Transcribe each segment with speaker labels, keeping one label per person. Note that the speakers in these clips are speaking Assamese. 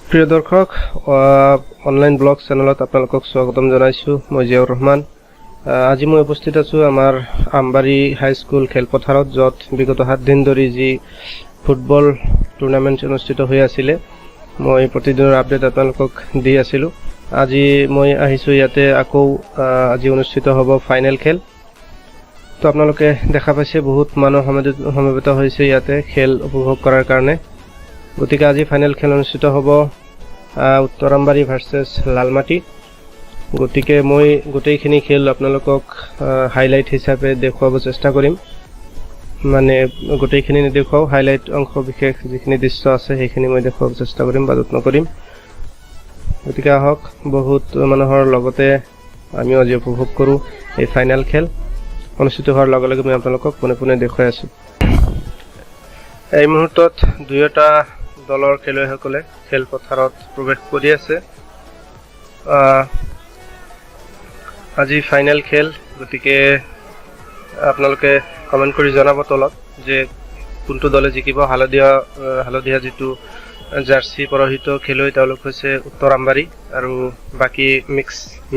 Speaker 1: প্ৰিয় দৰ্শক অনলাইন ব্লগ চেনেলত আপোনালোকক স্বাগতম জনাইছো মই জিয়াউৰ ৰহমান আজি মই উপস্থিত আছো আমাৰ আমবাৰী হাই স্কুল খেলপথাৰত যত বিগত 7 দিন ধৰি যি ফুটবল টুৰ্নামেন্ট অনুষ্ঠিত হৈ আছিল মই প্ৰতিদিনৰ আপডেট আপোনালোকক দি আছিলো আজি মই আহিছো ইয়াতে আকৌ আজি অনুষ্ঠিত হ'ব ফাইনেল খেল তো আপোনালোকে দেখা পাইছে বহুত মানুহ সমবেত হৈছে ইয়াতে খেল উপভোগ কৰাৰ কাৰণে গতিকে আজি ফাইনেল খেল অনুষ্ঠিত হ'ব উত্তৰামবাৰী ভাৰ্চেছ লালমাটি গতিকে মই গোটেইখিনি খেল আপোনালোকক হাইলাইট হিচাপে দেখুৱাব চেষ্টা কৰিম মানে গোটেইখিনি নেদেখাও হাইলাইট অংশ বিশেষ যিখিনি দৃশ্য আছে সেইখিনি মই দেখুৱাব চেষ্টা কৰিম বা যত্ন কৰিম গতিকে আহক বহুত মানুহৰ লগতে আমি আজি উপভোগ কৰো এই ফাইনেল খেল অনুষ্ঠিত হোৱাৰ লগে লগে মই আপোনালোকক পুনে দেখুৱাই আছো এই মুহূৰ্তত দুয়োটা দলৰ খেলুৱৈসকলে খেলপথাৰত প্ৰৱেশ কৰি আছে আজি ফাইনেল খেল গতিকে আপোনালোকে কমেন্ট কৰি জনাব তলত যে কোনটো দলে জিকিব হালধীয়া যেটো জাৰ্সি পৰহিত খেলুৱৈ তেওঁলোক হৈছে উত্তৰামবাৰী আৰু বাকি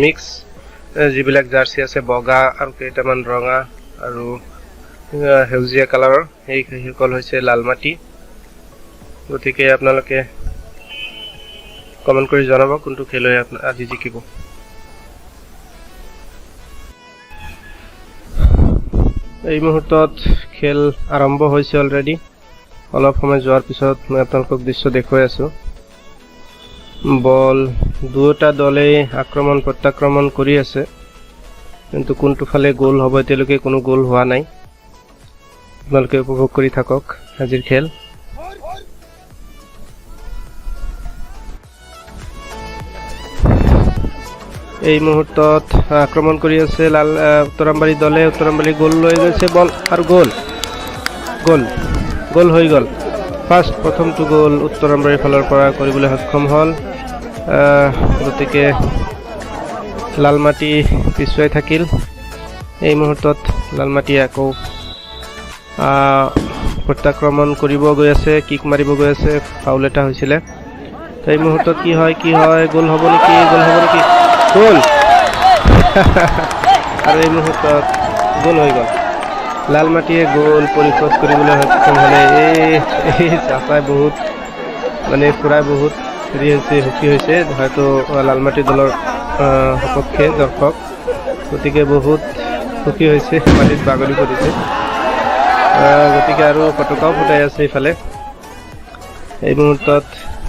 Speaker 1: মিক্স যিবিলাক জাৰ্সি আছে বগা আৰু কেইটামান ৰঙা আৰু হেউজিয়া কালাৰৰ এইসকল হৈছে লালমাটি গতিকে আপোনালোকে কমেন্ট কৰি জনাব কোনটো খেলুৱৈ আজি জিকিব এই মুহূৰ্তত খেল আৰম্ভ হৈছে অলৰেডি অলপ সময় যোৱাৰ পিছত মই আপোনালোকক দৃশ্য দেখুৱাই আছো বল দুটা দলে আক্ৰমণ প্ৰত্যাক্ৰমণ কৰি আছে কিন্তু কোনটো ফালে গোল হ'ব এতিয়ালৈকে কোনো গোল হোৱা নাই আপোনালোকে উপভোগ কৰি থাকক আজিৰ খেল এই মুহূৰ্তত আক্ৰমণ কৰি আছে উত্তৰামবাৰী দলে উত্তৰামবাৰী গোল লৈ গৈছে বল আৰু গোল হৈ গল প্ৰথমটো গোল উত্তৰামবাৰীৰ ফালৰ পৰা কৰিবলৈ সক্ষম হল গতিকে লালমাটি পিছুৱাই থাকিল এই মুহূৰ্তত লালমাটি আকৌ প্ৰত্যাক্ৰমণ কৰিব গৈ আছে কিক মাৰিব গৈ আছে ফাউল এটা হৈছিল এই মুহূৰ্তত কি হয় গোল হ'ব নেকি গোল আৰু এই মুহূৰ্তত গোল হৈ গল লালমাটিয়ে গোল পৰিশোধ কৰিবলৈ সক্ষম হলে এই চাপাই বহুত মানে ফুৰাই বহুত সুখী হৈছে হয়তো লালমাটি দলৰ সপক্ষে দৰ্শক গতিকে বহুত সুখী হৈছে মাটিত বাগৰি পৰিছে গতিকে আৰু পতাকাও ফুটাই আছে ইফালে এই মুহূৰ্তত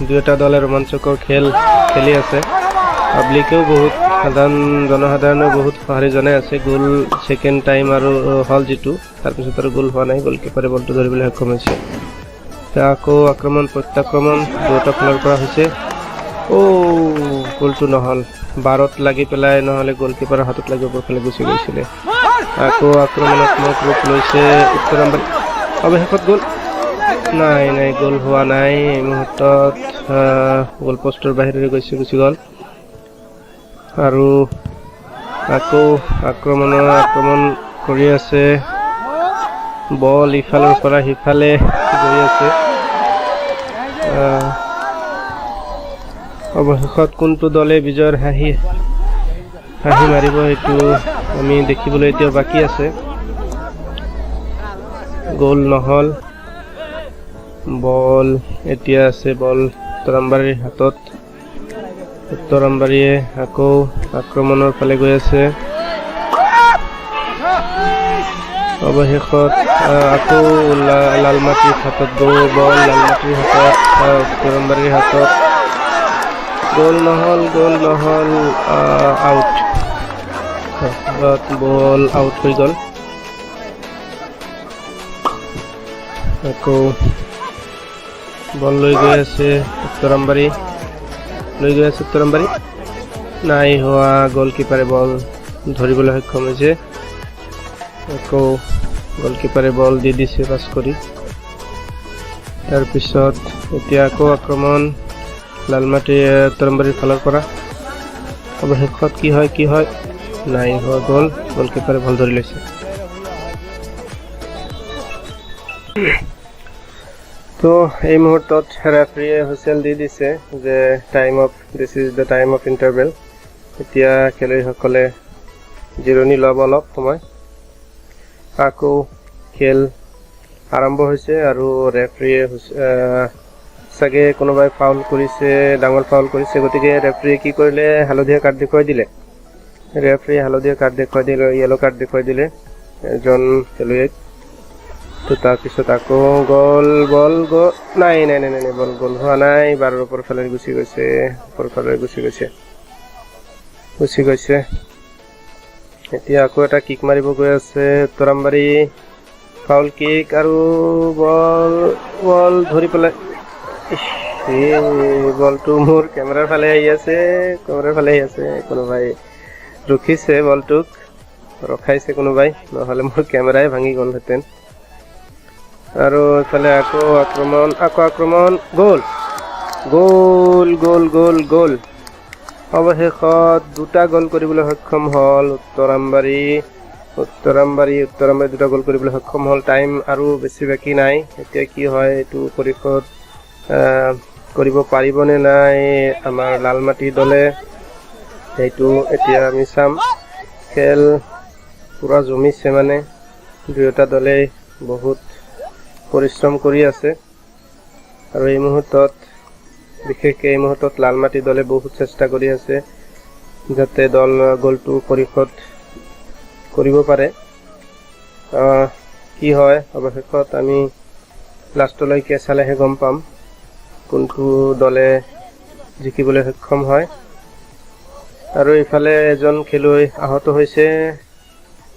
Speaker 1: দুয়োটা দলে ৰোমাঞ্চকৰ খেল খেলি আছে পাব্লিকেও বহুত জনসাধাৰণে বহুত সঁহাৰি জনাই আছে গোল সেকেন্ড টাইম আৰু হল যেটো তাৰপিছত আৰু গোল হোৱা নাই গোলকিপাৰে বলটো ধৰিবলৈ সক্ষম হৈছে আকৌ আক্ৰমণ প্ৰত্যাক্ৰমণ দুটা ফালৰ পৰা হৈছে গোলটো নহল বাৰত লাগি পেলাই নহলে গোলকিপাৰৰ হাতত লাগি ওপৰফালে গুচি গৈছিল আকৌ আক্ৰমণাত্মক ৰূপ লৈছে উত্তৰামবাৰী অৱশেষত গোল নাই গোল হোৱা নাই এই মুহূৰ্তত গোল পোষ্টৰ বাহিৰে গুচি গল আৰু আকৌ আক্ৰমণ কৰি আছে বল ইফালৰ পৰা সিফালে গৈ আছে অৱশেষত কোনটো দলে বিজয়ৰ হাঁহি মাৰিব সেইটো আমি দেখিবলৈ এতিয়া বাকি আছে গোল নহল বল এতিয়া আছে বল উত্তৰামবাৰীৰ হাতত উত্তৰামবাৰীয়ে আকৌ আক্ৰমণৰ ফালে গৈ আছে অৱশেষত আকৌ লালমাটিৰ হাতত বল লালমাটিৰ হাতত উত্তৰামবাৰীৰ হাতত গোল নহল আউট বল আউট হৈ গল আকৌ বল লৈ গৈ আছে উত্তৰামবাৰী নাই হোৱা গোলকিপাৰে বল ধৰিবলৈ সক্ষম হৈছে আকৌ গোলকিপাৰে বল দি দিছে পাছ কৰি তাৰ পিছত এতিয়া আকৌ আক্ৰমণ লালমাটি উত্তৰামবাৰীৰ ফালৰ পৰা অৱশেষত কি হয় নাই হোৱা গোলকিপাৰে বল ধৰি লৈছে তো এই মুহূৰ্তত ৰেফাৰীয়ে হুইচেল দি দিছে যে this is the time of interval. এতিয়া খেলুৱৈসকলে জিৰণি ল'ব অলপ সময়। আকৌ খেল আৰম্ভ হৈছে আৰু ৰেফাৰীয়ে চাগে কোনোবাই ফাউল কৰিছে, ডাঙৰ ফাউল কৰিছে, গতিকে ৰেফাৰীয়ে কি কৰিলে, হালধীয়া কাৰ্ড দেখুৱাই দিলে। ৰেফাৰীয়ে হালধীয়া কাৰ্ড দেখুৱাই দিলে, য়েলো কাৰ্ড দেখুৱাই দিলে এজন খেলুৱৈক। তো তাৰপিছত আকৌ বল নাই বল গ'ল হোৱা নাই, বাৰৰ ওপৰ ফালে গুচি গৈছে। এতিয়া আকৌ এটা কিক মাৰিব গৈ আছে উত্তৰামবাৰী, ফাউল কিক আৰু বল ধৰি পেলাই বলটো মোৰ কেমেৰাৰ ফালে আহি আছে, কোনোবাই ৰখিছে, বলটোক ৰখাইছে কোনোবাই, নহ'লে মোৰ কেমেৰাই ভাঙি গ'লহেঁতেন। আৰু এইফালে আকৌ আক্ৰমণ, গ'ল। অৱশেষত দুটা গ'ল কৰিবলৈ সক্ষম হ'ল উত্তৰামবাৰী দুটা গ'ল কৰিবলৈ সক্ষম হ'ল। টাইম আৰু বেছি বাকী নাই। এতিয়া কি হয় এইটো পৰিশোধ কৰিব পাৰিবনে নাই আমাৰ লালমাটি দলে, সেইটো এতিয়া আমি চাম। খেল পুৰা জমিছে, মানে দুয়োটা দলেই বহুত পৰিশ্ৰম কৰি আছে। আৰু বিশেষকৈ এই মুহূৰ্তত লালমাটি দলে বহুত চেষ্টা কৰি আছে যাতে গ'লটো পৰিশোধ কৰিব পাৰে। কি হয় অৱশেষত আমি লাষ্টলৈকে চালেহে গম পাম কোনটো দলে জিকিবলৈ সক্ষম হয়। আৰু ইফালে এজন খেলুৱৈ আহত হৈছে,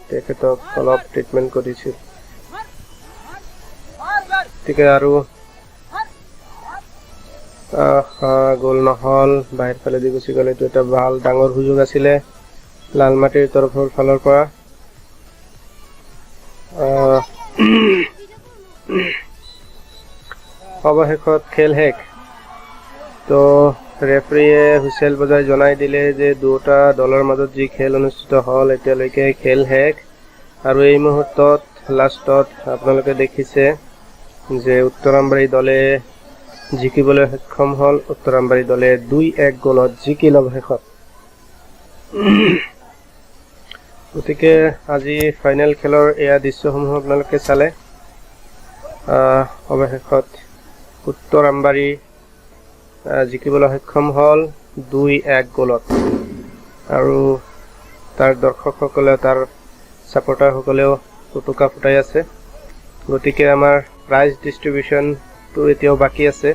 Speaker 1: তেখেতক অলপ ট্ৰিটমেণ্ট কৰিছিল। গতিকে আৰু গ'ল নহ'ল, বাহিৰ ফালে দি গুচি গ'ল। এইটো এটা ভাল ডাঙৰ সুযোগ আছিলে লালমাটিৰ তৰফৰ ফালৰ পৰা। অৱশেষত খেল শেষ। তো ৰেফাৰীয়ে হুইচেল বজাই জনাই দিলে যে দুটা দলৰ মাজত যি খেল অনুষ্ঠিত হ'ল এতিয়ালৈকে খেল শেষ। আৰু এই মুহূৰ্তত লাষ্টত আপোনালোকে দেখিছে যে উত্তৰামবাৰী দলে জিকিবলৈ সক্ষম হ'ল। উত্তৰামবাৰী দলে 2-1 গ'লত জিকিল অৱশেষত। গতিকে আজি ফাইনেল খেলৰ এয়া দৃশ্যসমূহ আপোনালোকে চালে। অৱশেষত উত্তৰামবাৰী জিকিবলৈ সক্ষম হ'ল 2-1 গ'লত। আৰু তাৰ দৰ্শকসকলে, তাৰ ছাপৰ্টাৰসকলেও পতাকা ফুটাই আছে। গতিকে আমাৰ প্ৰাইজ ডিষ্ট্ৰিবিউশ্যনটো এতিয়াও বাকী আছে।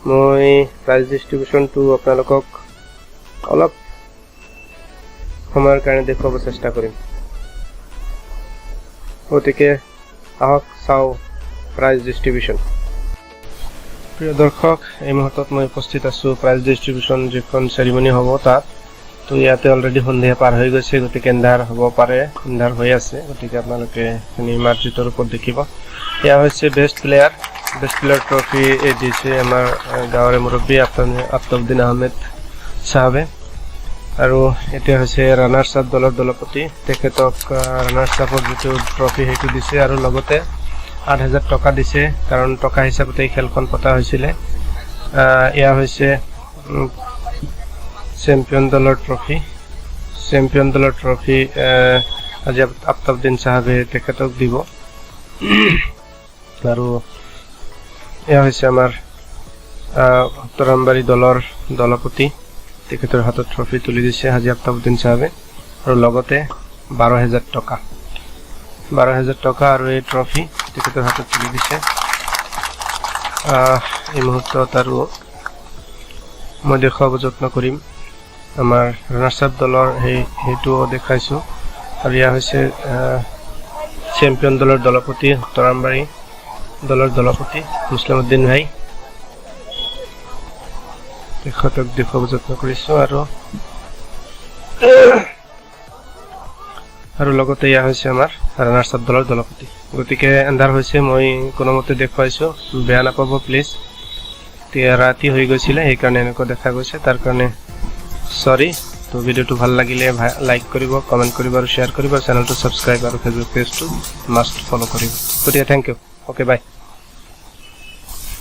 Speaker 1: মই প্ৰাইজ ডিষ্ট্ৰিবিউশ্যনটো আপোনালোকক অলপ সময়ৰ কাৰণে দেখুৱাব চেষ্টা কৰিম। গতিকে আহক চাওঁ প্ৰাইজ ডিষ্ট্ৰিবিউশ্যন। প্ৰিয় দৰ্শক, এই মুহূৰ্তত মই উপস্থিত আছোঁ প্ৰাইজ ডিষ্ট্ৰিবিউশ্যন যিখন চেৰিমনি হ'ব তাত। তো ইয়াতে অলৰেডি সন্ধিয়া পাৰ হৈ গৈছে, গতিকে এন্ধাৰ হ'ব পাৰে, এন্ধাৰ হৈ আছে। গতিকে আপোনালোকে মাৰ্জিতৰ ওপৰত দেখিব। এয়া হৈছে বেষ্ট প্লেয়াৰ ট্ৰফি দিছে আমাৰ গাঁৱৰে মুৰব্বী আফতাবউদ্দিন আহমেদ চাহাবে। আৰু এতিয়া হৈছে ৰানাৰ্ছ আপ দলৰ দলপতি, তেখেতক ৰানাৰ্ছ আপৰ যিটো ট্ৰফি সেইটো দিছে। আৰু লগতে 8,000 টকা দিছে, কাৰণ টকা হিচাপতে এই খেলখন পতা হৈছিলে। এয়া হৈছে চেম্পিয়ন দলৰ ট্ৰফি আজি আফতাবউদ্দিন চাহাবে তেখেতক দিব। আৰু এয়া হৈছে আমাৰ উত্তৰামবাৰী দলৰ দলপতি, তেখেতৰ হাতত ট্ৰফি তুলি দিছে হাজী আফতাবউদ্দিন চাহাবে। আৰু লগতে 12,000 টকা আৰু এই ট্ৰফি তেখেতৰ হাতত তুলি দিছে। এই মুহূৰ্তত আৰু মই দেখুৱাব যত্ন কৰিম আমাৰ ৰানাৰ্ছ আপ দলৰ সেইটোও দেখাইছোঁ। আৰু এয়া হৈছে চেম্পিয়ন দলৰ দলপতি, উত্তৰামবাৰী দলৰ দলপতি মুছলিম উদ্দিন ভাই, তেখেতক দেখুৱাব যত্ন কৰিছোঁ। আৰু লগতে এয়া হৈছে আমাৰ ৰানাৰ্ছ আপ দলৰ দলপতি। গতিকে এন্ধাৰ হৈছে, মই কোনোমতে দেখুৱাইছোঁ, বেয়া নাপাব প্লিজ। এতিয়া ৰাতি হৈ গৈছিলে, সেইকাৰণে এনেকুৱা দেখা গৈছে, তাৰ কাৰণে সৰি। তো ভিডিঅ'টো ভাল লাগিলে লাইক কৰিব, কমেণ্ট কৰিব আৰু শ্বেয়াৰ কৰিব। চেনেলটো ছাবস্ক্ৰাইব আৰু ফেচবুক পেজটো মাষ্ট ফ'ল' কৰিব। গতিকে থেংক ইউ, অ'কে বাই।